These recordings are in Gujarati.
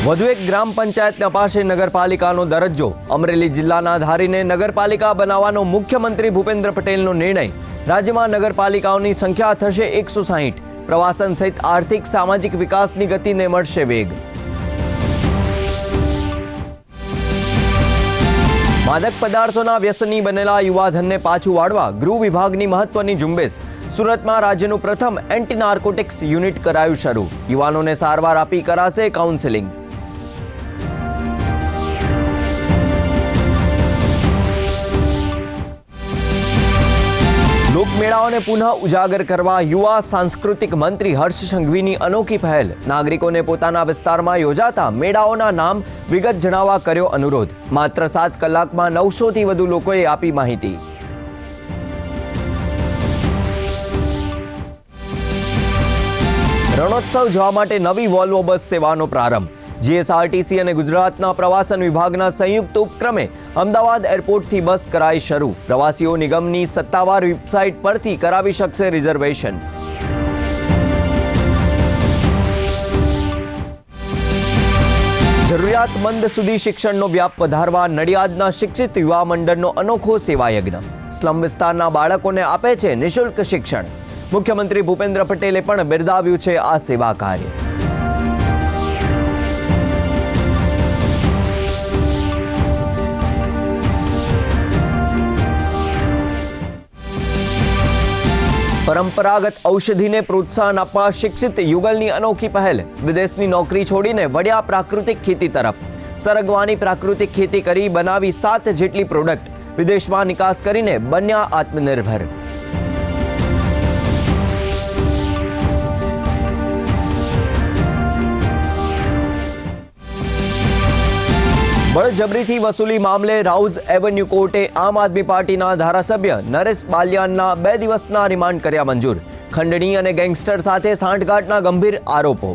વધુ એક ગ્રામ પંચાયતને અપાશે નગરપાલિકાનો દરજ્જો. અમરેલી જિલ્લાના ધારીને નગરપાલિકા બનાવવાનો મુખ્યમંત્રી ભૂપેન્દ્ર પટેલનો નિર્ણય. રાજ્યમાં નગરપાલિકાઓની સંખ્યા થશે 160. પ્રવાસન સહિત આર્થિક સામાજિક વિકાસની ગતિને મળશે વેગ. માદક પદાર્થોના વ્યસની બનેલા યુવાધનને પાછું વાળવા ગૃહ વિભાગની મહત્વની ઝુંબેશ. સુરતમાં રાજ્યનું પ્રથમ એન્ટી નાર્કોટિક્સ યુનિટ કરાયું શરૂ. યુવાનોને સારવાર આપી કરાશે કાઉન્સેલિંગ. લોકમેળાઓને પુનઃ ઉજાગર કરવા યુવા સાંસ્કૃતિક મંત્રી હર્ષ સંઘવીની અનોખી પહેલ. નાગરિકોને પોતાના વિસ્તારમાં યોજાતા મેળાઓના નામ વિગત જણાવવા કર્યો અનુરોધ. માત્ર 7 કલાકમાં 900થી વધુ લોકોએ આપી માહિતી. રણોત્સવ જોવા માટે નવી વોલ્વો બસ સેવાનો પ્રારંભ. જીએસઆરટીસી અને ગુજરાતના પ્રવાસન વિભાગના સંયુક્ત ઉપક્રમે અમદાવાદ એરપોર્ટથી બસ કરાઈ શરૂ. પ્રવાસીઓ નિગમની સત્તાવાર વેબસાઇટ પરથી કરાવી શકશે રિઝર્વેશન. જરૂરિયાતમંદ સુધી શિક્ષણનો વ્યાપ વધારવા નડિયાદના શિક્ષિત યુવા મંડળનો અનોખો સેવાયજ્ઞ. સ્લમ વિસ્તારના બાળકોને આપે છે નિઃશુલ્ક શિક્ષણ. મુખ્યમંત્રી ભૂપેન્દ્ર પટેલે પણ બિરદાવ્યું છે આ સેવા કાર્ય. પરંપરાગત ઔષધિને પ્રોત્સાહન આપવા શિક્ષિત યુગલની અનોખી પહેલ. વિદેશની નોકરી છોડીને વળ્યા પ્રાકૃતિક ખેતી તરફ. સરગવાની પ્રાકૃતિક ખેતી કરી બનાવી 7 જેટલી પ્રોડક્ટ. વિદેશમાં નિકાસ કરીને બન્યા આત્મનિર્ભર. બળજબરીથી વસૂલી મામલે રાઉઝ એવન્યુ કોર્ટે આમ આદમી પાર્ટીના ધારાસભ્ય નરેશ બાલિયાનના 2 દિવસના રિમાન્ડ કર્યા મંજૂર. ખંડણી અને ગેંગસ્ટર સાથે સાંઠગાંઠના ગંભીર આરોપો.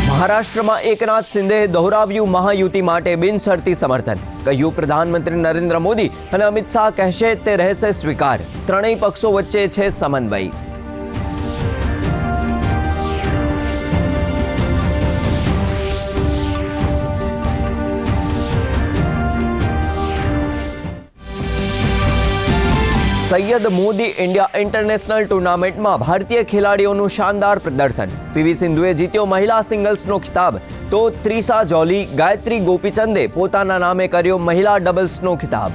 મહારાષ્ટ્રમાં એકનાથ શિંદેએ દોહરાવ્યું મહાયુતિ માટે બિનશરતી સમર્થન. કહ્યું પ્રધાનમંત્રી નરેન્દ્ર મોદી અને અમિત શાહ કહેશે તે રહેશે સ્વીકાર. ત્રણેય પક્ષો વચ્ચે છે સમન્વય. સૈયદ મોદી ઇન્ડિયા ઇન્ટરનેશનલ ટુર્નામેન્ટમાં ભારતીય ખેલાડીઓનું શાનદાર પ્રદર્શન. પીવી સિંધુએ જીત્યો મહિલા સિંગલ્સનો ખિતાબ, તો ત્રિશા જોલી, ગાયત્રી ગોપીચંદે પોતાના નામે કર્યો મહિલા ડબલ્સનો ખિતાબ.